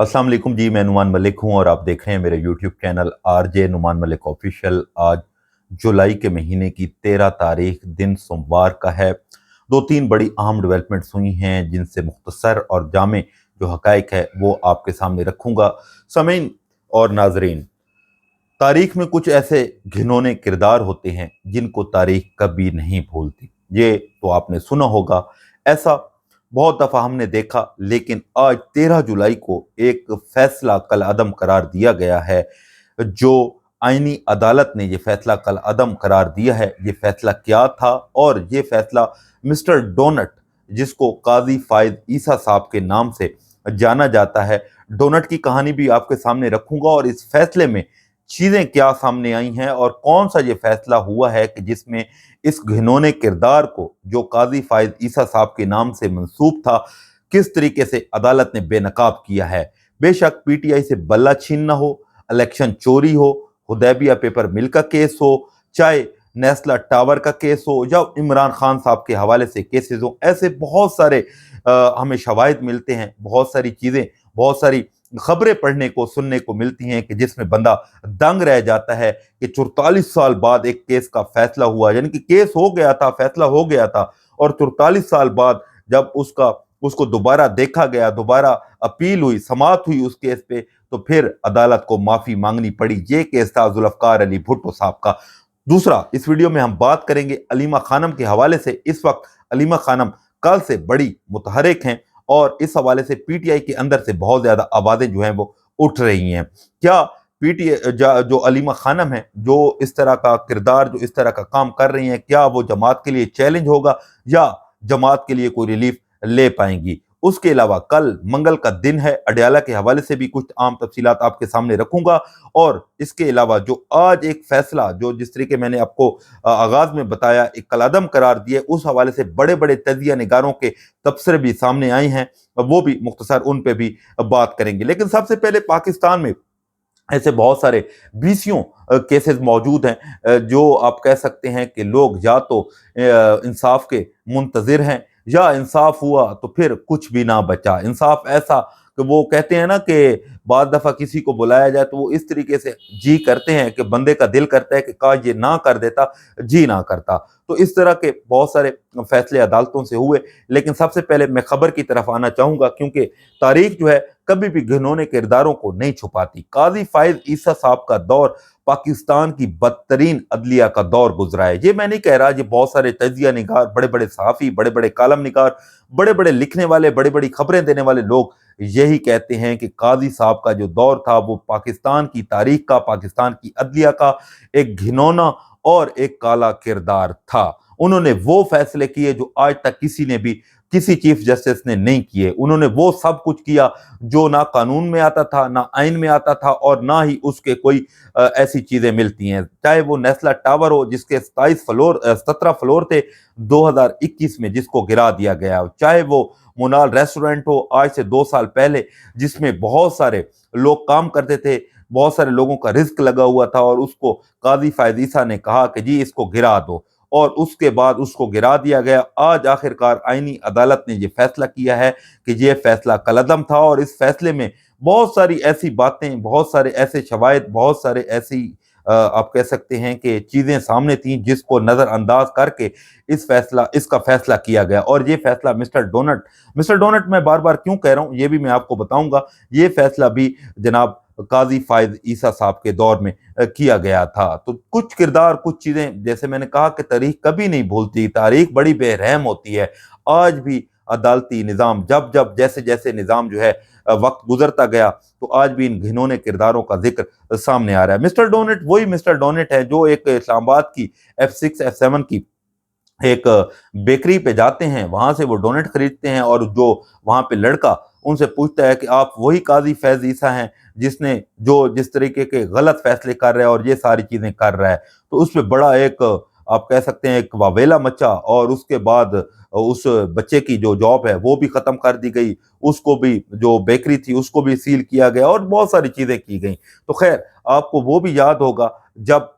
अस्सलाम वालेकुम जी, मैं नुमान मलिक हूं और आप देख रहे हैं मेरे YouTube channel RJ Numan Malik official. आज जुलाई के महीने की 13 तारीख दिन सोमवार का है। दो तीन बड़ी अहम डेवलपमेंट्स हुई हैं जिनसे मुख्तसर और जामे जो हकाइक है वो आपके सामने रखूंगा। समीन और नाजरीन, तारीख में कुछ ऐसे घिनौने किरदार होते हैं जिनको तारीख कभी नहीं भूलती। ये तो आपने सुना होगा, ऐसा बहुत दफा हमने देखा। लेकिन आज 13 जुलाई को एक फैसला कल अदम करार दिया गया है। जो आईनी अदालत ने ये फैसला कल अदम करार दिया है, ये फैसला क्या था और ये फैसला मिस्टर डोनट, जिसको काजी फायद ईसा साहब के नाम से जाना जाता है, डोनट की कहानी भी आपके सामने रखूंगा और इस फैसले में चीजें क्या सामने आई हैं और कौन सा ये फैसला हुआ है कि जिसमें इस घिनौने किरदार को जो काजी फायद ईसा साहब के नाम से मंसूब था, किस तरीके से अदालत ने बेनकाब किया है। बेशक पीटीआई से बल्ला छीनना हो, इलेक्शन चोरी हो, हुदैबिया पेपर मिल का केस हो, चाहे नेस्ला टावर का केस हो या इमरान खान साहब के हवाले से केसेस हो, ऐसे बहुत सारे हमें शवाहिद मिलते हैं, बहुत सारी चीजें, बहुत सारी खबरें पढ़ने को सुनने को मिलती हैं कि जिसमें बंदा दंग रह जाता है कि 44 साल बाद एक केस का फैसला हुआ। यानी कि केस हो गया था, फैसला हो गया था, और 44 साल बाद जब उसको दोबारा देखा गया, दोबारा अपील हुई, समाअत हुई उस केस पे, तो फिर अदालत को माफी मांगनी पड़ी। ये केस था जुल्फकार अली भुट्टो साहब का। दूसरा, इस वीडियो में हम बात करेंगे अलीमा खानम के हवाले से। इस वक्त अलीमा खानम कल से बड़ी मुतहरिक हैं और इस हवाले से पीटीआई के अंदर से बहुत ज्यादा आवाजें जो हैं वो उठ रही हैं। क्या पीटीआई जो अलीमा खानम है, जो इस तरह का किरदार, जो इस तरह का काम कर रही हैं, क्या वो जमात के लिए चैलेंज होगा या जमात के लिए कोई रिलीफ ले पाएंगी? उसके अलावा कल मंगल का दिन है, अडयाला के हवाले से भी कुछ आम तफसीलात आपके सामने रखूंगा। और इसके अलावा जो आज एक फैसला, जो जिस तरीके मैंने आपको आगाज में बताया, एक कलादम करार दिए, उस हवाले से बड़े बड़े तजिया निगारों के तबसरे भी सामने आए हैं, वो भी मुख्तसर उन पे भी बात करेंगे। लेकिन सबसे पहले पाकिस्तान में ऐसे बहुत सारे बीसियों केसेस मौजूद हैं जो आप कह सकते हैं कि लोग या तो इंसाफ के मुंतजिर हैं या इंसाफ हुआ तो फिर कुछ भी ना बचा। इंसाफ ऐसा कि वो कहते हैं ना कि बाद दफा किसी को बुलाया जाए तो वो इस तरीके से जी करते हैं कि बंदे का दिल करता है कि काश ये ना कर देता, जी ना करता। तो इस तरह के बहुत सारे फैसले अदालतों से हुए। लेकिन सबसे पहले मैं खबर की तरफ आना चाहूंगा, क्योंकि तारीख जो है कभी भी घिनौने किरदारों को नहीं छुपाती। काजी फायद ईसा साहब का दौर पाकिस्तान की बदतरीन अदलिया का दौर गुजरा है। ये मैं नहीं कह रहा, ये बहुत सारे तजिया निगार, बड़े बड़े सहाफी, बड़े बड़े कालम निगार, बड़े बड़े लिखने वाले, बड़ी बड़ी खबरें देने वाले लोग यही कहते हैं कि काजी साहब का जो दौर था वो पाकिस्तान की तारीख का, पाकिस्तान की अदलिया का एक घिनौना और एक काला किरदार था। उन्होंने वो फैसले किए जो आज तक किसी ने भी, किसी चीफ जस्टिस ने नहीं किए। उन्होंने वो सब कुछ किया जो ना कानून में आता था, ना आइन में आता था, और ना ही उसके कोई ऐसी चीजें मिलती हैं। चाहे वो नेस्ला टावर हो जिसके 17 फ्लोर थे 2021 में, जिसको गिरा दिया गया, चाहे वो मोनाल रेस्टोरेंट हो आज से 2 साल पहले, जिसमें बहुत सारे लोग काम करते थे, बहुत सारे लोगों का रिस्क लगा हुआ था, और उसको काजी फायद ईसा ने कहा कि जी इसको गिरा दो, और उसके बाद उसको गिरा दिया गया। आज आखिरकार आईनी अदालत ने यह फैसला किया है कि यह फैसला कलअदम था, और इस फैसले में बहुत सारी ऐसी बातें, बहुत सारे ऐसे शवाहिद, बहुत सारे ऐसी आप कह सकते हैं कि चीजें सामने थी जिसको नजरअंदाज करके इसका फैसला किया गया। और ये फैसला मिस्टर डोनट मैं बार बार क्यों कह रहा हूं ये भी मैं आपको बताऊंगा। ये फैसला भी जनाब काजी फायद ईसा साहब के दौर में किया गया था। तो कुछ किरदार, कुछ चीजें, जैसे मैंने कहा कि तारीख कभी नहीं भूलती, तारीख बड़ी बेरहम होती है। आज भी अदालती निज़ाम, जब जब जैसे जैसे निज़ाम जो है वक्त गुजरता गया, तो आज भी इन घिनौने किरदारों का जिक्र सामने आ रहा है। मिस्टर डोनट वही मिस्टर डोनट है जो एक इस्लामाबाद की F6 F7 की एक बेकरी पे जाते हैं, वहां से वो डोनट खरीदते हैं, और जो वहां पे लड़का उनसे पूछता है कि आप वही काजी फैज ईसा हैं जिसने जो जिस तरीके के गलत फैसले कर रहा है और ये सारी चीजें कर रहा है। तो उस पे बड़ा एक, आप कह सकते हैं, एक वावेला मचा, और उसके बाद उस बच्चे की जो जॉब है वो भी खत्म कर दी गई, उसको भी, जो बेकरी थी उसको भी सील किया गया, और बहुत सारी चीजें की गई। तो खैर, आपको वो भी याद होगा जब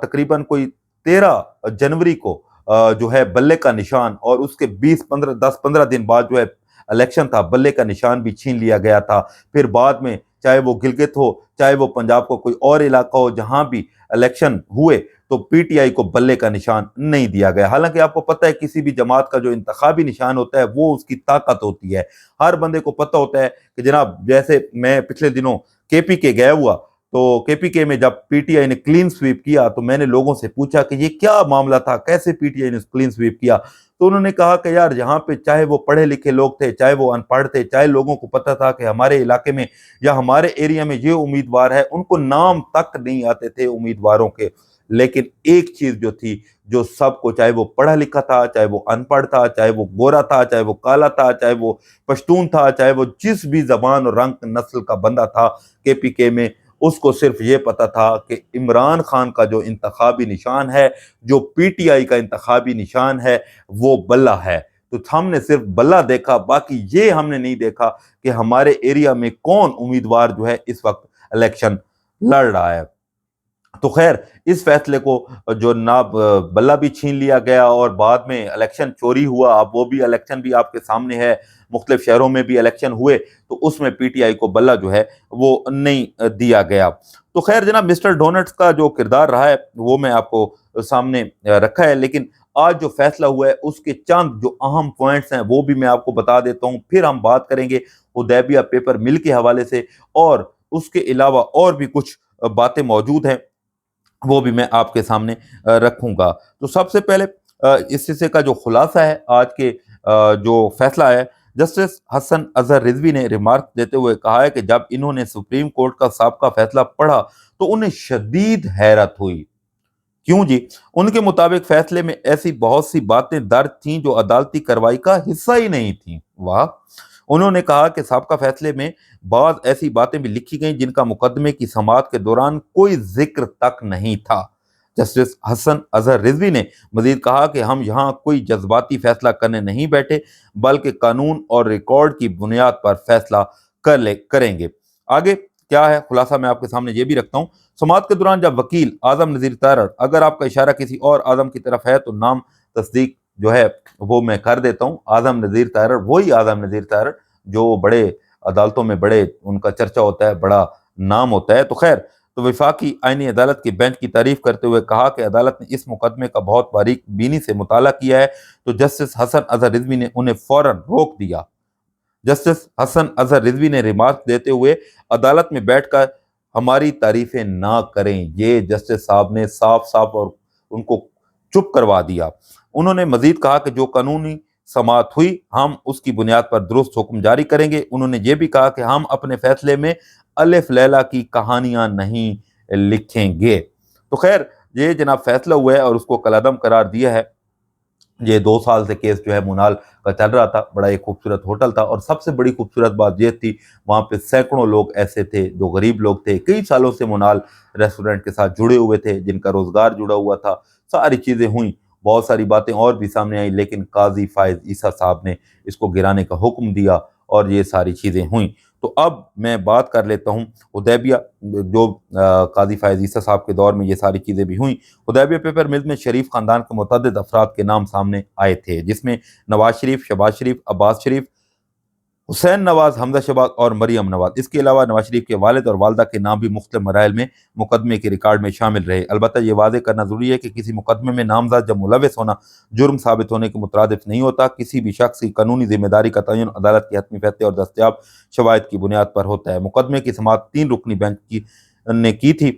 तकरीबन कोई 13 जनवरी को जो है बल्ले का निशान, और उसके 10-15 दिन बाद जो है इलेक्शन था, बल्ले का निशान भी छीन लिया गया था। फिर बाद में चाहे वो गिलगित हो, चाहे वो पंजाब का कोई और इलाका हो, जहां भी इलेक्शन हुए तो पीटीआई को बल्ले का निशान नहीं दिया गया। हालांकि आपको पता है किसी भी जमात का जो इंतखाबी निशान होता है वो उसकी ताकत होती है। हर बंदे को पता होता है कि जनाब, जैसे मैं पिछले दिनों केपी के गया हुआ, तो केपीके में जब पीटीआई ने क्लीन स्वीप किया तो मैंने लोगों से पूछा कि ये क्या मामला था, कैसे पीटीआई ने क्लीन स्वीप किया। तो उन्होंने कहा कि यार, यहाँ पे चाहे वो पढ़े लिखे लोग थे, चाहे वो अनपढ़ थे, चाहे लोगों को पता था कि हमारे इलाके में या हमारे एरिया में ये उम्मीदवार है, उनको नाम तक नहीं आते थे उम्मीदवारों के। लेकिन एक चीज जो थी, जो सबको, चाहे वो पढ़ा लिखा था, चाहे वो अनपढ़ था, चाहे वो गोरा था, चाहे वो काला था, चाहे वो पश्तून था, चाहे वो जिस भी जबान और रंग नस्ल का बंदा था केपीके में, उसको सिर्फ ये पता था कि इमरान खान का जो इंतखाबी निशान है, जो पीटीआई का इंतखाबी निशान है, वो बल्ला है। तो हमने सिर्फ बल्ला देखा, बाकी ये हमने नहीं देखा कि हमारे एरिया में कौन उम्मीदवार जो है इस वक्त इलेक्शन लड़ रहा है। तो खैर, इस फैसले को जो ना बल्ला भी छीन लिया गया और बाद में इलेक्शन चोरी हुआ, अब वो भी इलेक्शन भी आपके सामने है, मुख्तलिफ शहरों में भी इलेक्शन हुए, तो उसमें पीटीआई को बल्ला जो है वो नहीं दिया गया। तो खैर जनाब, मिस्टर डोनट्स का जो किरदार रहा है वो मैं आपको सामने रखा है, लेकिन आज जो फैसला हुआ है उसके चंद जो अहम पॉइंट्स हैं वो भी मैं आपको बता देता हूँ। फिर हम बात करेंगे हुदैबिया पेपर मिल के हवाले से, और उसके अलावा और भी कुछ बातें मौजूद हैं, वो भी मैं आपके सामने रखूंगा। तो सबसे पहले इस हिस्से का जो खुलासा है, आज के जो फैसला है, जस्टिस हसन अजहर रिजवी ने रिमार्क देते हुए कहा है कि जब इन्होंने सुप्रीम कोर्ट का साबका फैसला पढ़ा तो उन्हें शदीद हैरत हुई। क्यों जी? उनके मुताबिक फैसले में ऐसी बहुत सी बातें दर्ज थीं जो अदालती कार्रवाई का हिस्सा ही नहीं थी। वाह! उन्होंने कहा कि साबका फैसले में बाज ऐसी बातें भी लिखी गईं जिनका मुकदमे की समाअत के दौरान कोई जिक्र तक नहीं था। जस्टिस हसन अजहर रिजवी ने मजीद कहा कि हम यहाँ कोई जज्बाती फैसला करने नहीं बैठे, बल्कि कानून और रिकॉर्ड की बुनियाद पर फैसला करेंगे। आगे क्या है खुलासा, मैं आपके सामने ये भी रखता हूँ। समाअत के दौरान जब वकील आजम नजीर तारड़, अगर आपका इशारा किसी और आजम की तरफ है तो नाम तस्दीक जो है वो मैं कर देता हूँ। आजम नजीर तारड़, वही आजम नजीर तारड़ जो बड़े अदालतों में बड़े उनका चर्चा होता है, बड़ा नाम होता है। तो खैर, तो वफाकी आईनी अदालत की बेंच की तारीफ करते हुए कहा कि अदालत ने इस मुकदमे का बहुत बारीक बीनी से मुताला किया है। तो जस्टिस हसन अजहर रिजवी ने उन्हें फौरन रोक दिया। जस्टिस हसन अजहर रिजवी ने रिमार्क देते हुए अदालत में बैठकर हमारी तारीफें ना करें, ये जस्टिस साहब ने साफ साफ और उनको चुप करवा दिया। उन्होंने मजीद कहा कि जो कानूनी समाअत हुई हम उसकी बुनियाद पर दुरुस्त हुक्म जारी करेंगे। उन्होंने ये भी कहा कि हम अपने फैसले में अलिफ लैला की कहानियां नहीं लिखेंगे। तो खैर, ये जनाब फैसला हुआ है और उसको कलअदम करार दिया है। ये 2 साल से केस जो है मुनाल का चल रहा था। बड़ा एक खूबसूरत होटल था और सबसे बड़ी खूबसूरत बात ये थी, वहाँ पे सैकड़ों लोग ऐसे थे जो गरीब लोग थे, कई सालों से मुनाल रेस्टोरेंट के साथ जुड़े हुए थे, जिनका रोजगार जुड़ा हुआ था। सारी चीज़ें हुई, बहुत सारी बातें और भी सामने आई, लेकिन काजी फायज ईसा साहब ने इसको गिराने का हुक्म दिया और ये सारी चीज़ें हुई। तो अब मैं बात कर लेता हूँ हुदैबिया, जो काजी फायज ईसा साहब के दौर में ये सारी चीज़ें भी हुई। हुदैबिया पेपर मिल में शरीफ खानदान के मुतअद्दिद अफराद के नाम सामने आए थे, जिसमें नवाज शरीफ, शहबाज शरीफ, अब्बास शरीफ, हुसैन नवाज, हमजा शहबाज और मरियम नवाज। इसके अलावा नवाज शरीफ के वालिद और वालदा के नाम भी मुख्तलिफ मराइल में मुकदमे के रिकॉर्ड में शामिल रहे। अलबत्ता ये वाज़ेह करना ज़रूरी है कि किसी मुकदमे में नामजद जब मुलविस होना जुर्म साबित होने के मुतरादिफ नहीं होता। किसी भी शख्स की कानूनी जिम्मेदारी का तयन अदालत के हतमी फैसले और दस्तयाब शवाहिद की बुनियाद पर होता है। मुकदमे की समाअत 3 रुकनी बेंच ने की थी।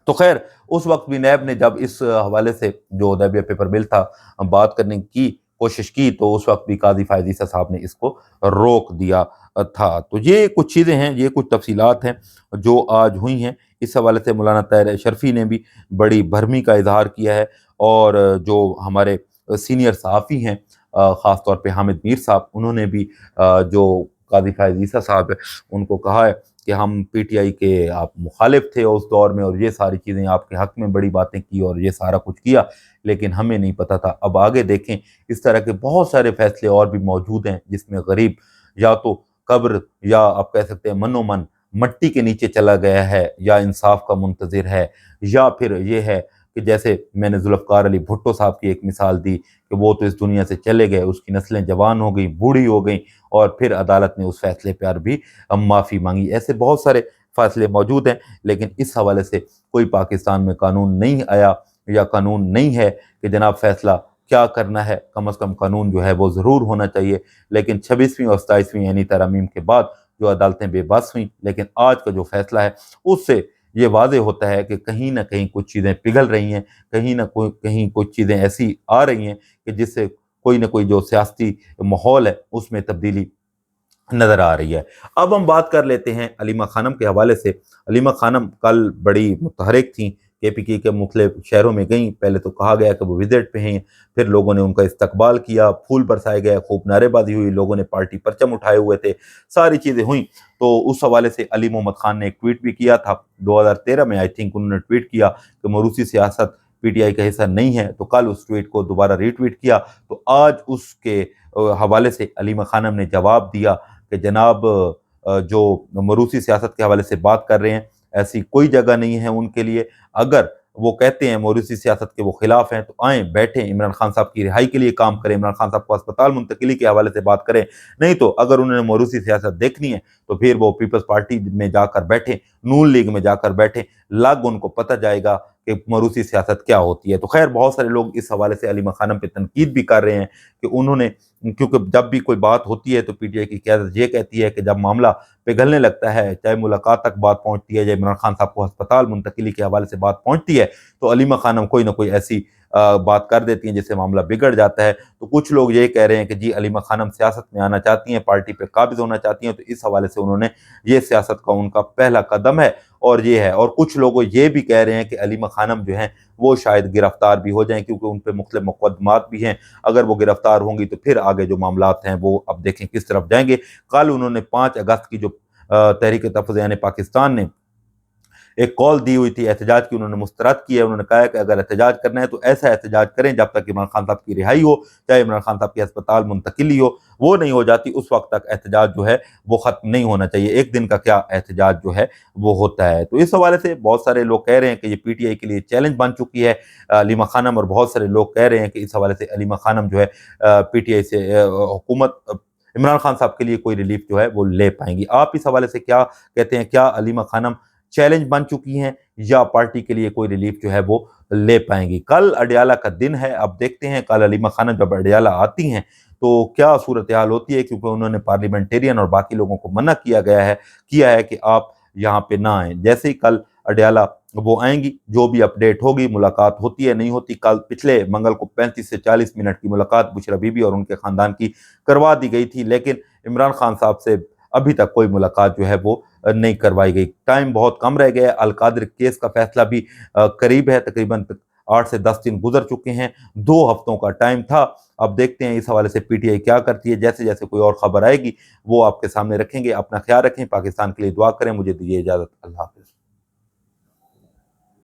तो खैर, उस वक्त भी नैब ने जब इस हवाले से जो हुदैबिया पेपर मिल था बात करने की कोशिश की, तो उस वक्त भी काजी फायज ईसा साहब ने इसको रोक दिया था। तो ये कुछ चीज़ें हैं, ये कुछ तफसीलात हैं जो आज हुई हैं। इस हवाले से मौलाना ताहिर शर्फी ने भी बड़ी भरमी का इजहार किया है, और जो हमारे सीनियर सहाफ़ी हैं, ख़ास तौर पे हामिद मीर साहब, उन्होंने भी जो काजी फायज ईसा साहब है उनको कहा है कि हम पीटीआई के आप मुखालिफ थे उस दौर में, और ये सारी चीज़ें आपके हक़ में बड़ी बातें की और ये सारा कुछ किया, लेकिन हमें नहीं पता था। अब आगे देखें, इस तरह के बहुत सारे फैसले और भी मौजूद हैं जिसमें गरीब या तो कब्र, या आप कह सकते हैं मनो मन मट्टी के नीचे चला गया है, या इंसाफ का मुंतज़िर है, या फिर ये है کہ جیسے میں نے ذوالفقار علی بھٹو صاحب کی ایک مثال دی کہ وہ تو اس دنیا سے چلے گئے، اس کی نسلیں جوان ہو گئیں، بوڑھی ہو گئیں، اور پھر عدالت نے اس فیصلے پر بھی معافی مانگی۔ ایسے بہت سارے فیصلے موجود ہیں، لیکن اس حوالے سے کوئی پاکستان میں قانون نہیں آیا یا قانون نہیں ہے کہ جناب فیصلہ کیا کرنا ہے۔ کم از کم قانون جو ہے وہ ضرور ہونا چاہیے، لیکن 26ویں اور 27ویں یعنی ترامیم کے بعد جو عدالتیں بے بس ہوئیں، لیکن آج کا جو فیصلہ ہے اس سے یہ واضح ہوتا ہے کہ کہیں نہ کہیں کچھ چیزیں پگھل رہی ہیں، کہیں نہ کہیں کچھ چیزیں ایسی آ رہی ہیں کہ جس سے کوئی نہ کوئی جو سیاسی ماحول ہے اس میں تبدیلی نظر آ رہی ہے۔ اب ہم بات کر لیتے ہیں علیمہ خانم کے حوالے سے۔ علیمہ خانم کل بڑی متحرک تھیں، KPK کے مختلف شہروں میں گئیں۔ پہلے تو کہا گیا کہ وہ وزٹ پہ ہیں، پھر لوگوں نے ان کا استقبال کیا، پھول برسائے گئے، خوب نعرے بازی ہوئی، لوگوں نے پارٹی پرچم اٹھائے ہوئے تھے، ساری چیزیں ہوئیں۔ تو اس حوالے سے علی محمد خان نے ایک ٹویٹ بھی کیا تھا 2013 میں، آئی تھنک انہوں نے ٹویٹ کیا کہ موروثی سیاست PTI کا حصہ نہیں ہے، تو کل اس ٹویٹ کو دوبارہ ری ٹویٹ کیا۔ تو آج اس کے حوالے سے علیمہ خانم نے جواب دیا کہ جناب جو موروثی سیاست کے حوالے سے بات کر رہے ہیں، ایسی کوئی جگہ نہیں ہے ان کے لیے۔ اگر وہ کہتے ہیں موروثی سیاست کے وہ خلاف ہیں تو آئیں بیٹھیں، عمران خان صاحب کی رہائی کے لیے کام کریں، عمران خان صاحب کو اسپتال منتقلی کے حوالے سے بات کریں، نہیں تو اگر انہوں نے موروثی سیاست دیکھنی ہے تو پھر وہ پیپلز پارٹی میں جا کر بیٹھیں، نون لیگ میں جا کر بیٹھیں، لگ ان کو پتہ جائے گا کہ موروثی سیاست کیا ہوتی ہے۔ تو خیر بہت سارے لوگ اس حوالے سے علیمہ خانم پہ تنقید بھی کر رہے ہیں کہ انہوں نے، کیونکہ جب بھی کوئی بات ہوتی ہے تو PTI کی قیادت یہ کہتی ہے کہ جب معاملہ پگھلنے لگتا ہے، چاہے ملاقات تک بات پہنچتی ہے یا عمران خان صاحب کو ہسپتال منتقلی کے حوالے سے بات پہنچتی ہے، تو علیمہ خانم کوئی نہ کوئی ایسی بات کر دیتی ہیں جس سے معاملہ بگڑ جاتا ہے۔ تو کچھ لوگ یہ کہہ رہے ہیں کہ جی علیمہ خانم سیاست میں آنا چاہتی ہیں، پارٹی پہ قابض ہونا چاہتی ہیں، تو اس حوالے سے انہوں نے یہ سیاست کا ان کا پہلا قدم ہے اور یہ ہے۔ اور کچھ لوگ یہ بھی کہہ رہے ہیں کہ علیمہ خانم جو ہیں وہ شاید گرفتار بھی ہو جائیں، کیونکہ ان پہ مختلف مقدمات بھی ہیں۔ اگر وہ گرفتار ہوں گی تو پھر آگے جو معاملات ہیں وہ اب دیکھیں کس طرف جائیں گے۔ کل انہوں نے 5 اگست کی جو تحریک تحفظ یعنی پاکستان نے ایک کال دی ہوئی تھی احتجاج کی، انہوں نے مسترد کی ہے۔ انہوں نے کہا ہے کہ اگر احتجاج کرنا ہے تو ایسا احتجاج کریں جب تک عمران خان صاحب کی رہائی ہو، چاہے عمران خان صاحب کی ہسپتال منتقلی ہو، وہ نہیں ہو جاتی اس وقت تک احتجاج جو ہے وہ ختم نہیں ہونا چاہیے۔ ایک دن کا کیا احتجاج جو ہے وہ ہوتا ہے۔ تو اس حوالے سے بہت سارے لوگ کہہ رہے ہیں کہ یہ PTI کے لیے چیلنج بن چکی ہے علیمہ خانم، اور بہت سارے لوگ کہہ رہے ہیں کہ اس حوالے سے علیمہ خانم جو ہے PTI سے حکومت عمران خان صاحب کے لیے کوئی ریلیف جو ہے وہ لے پائیں گی۔ آپ اس حوالے سے کیا کہتے ہیں؟ کیا علیمہ خانم چیلنج بن چکی ہیں یا پارٹی کے لیے کوئی ریلیف جو ہے وہ لے پائیں گی؟ کل اڈیالہ کا دن ہے، اب دیکھتے ہیں کل علیمہ خانم جب اڈیالہ آتی ہیں تو کیا صورتحال ہوتی ہے، کیونکہ انہوں نے پارلیمنٹیرین اور باقی لوگوں کو منع کیا ہے کہ آپ یہاں پہ نہ آئیں۔ جیسے ہی کل اڈیالہ وہ آئیں گی، جو بھی اپڈیٹ ہوگی، ملاقات ہوتی ہے نہیں ہوتی، کل پچھلے منگل کو 35 سے 40 منٹ کی ملاقات بشرا بی بی اور ان کے خاندان کی کروا دی گئی تھی، لیکن عمران خان صاحب سے ابھی تک کوئی ملاقات جو ہے وہ نہیں کروائی گئی۔ ٹائم بہت کم رہ گیا ہے، القادر کیس کا فیصلہ بھی قریب ہے، تقریباً 8 سے 10 دن گزر چکے ہیں، 2 ہفتوں کا ٹائم تھا۔ اب دیکھتے ہیں اس حوالے سے PTI کیا کرتی ہے۔ جیسے جیسے کوئی اور خبر آئے گی وہ آپ کے سامنے رکھیں گے۔ اپنا خیال رکھیں، پاکستان کے لیے دعا کریں۔ مجھے دیجیے اجازت، اللہ حافظ۔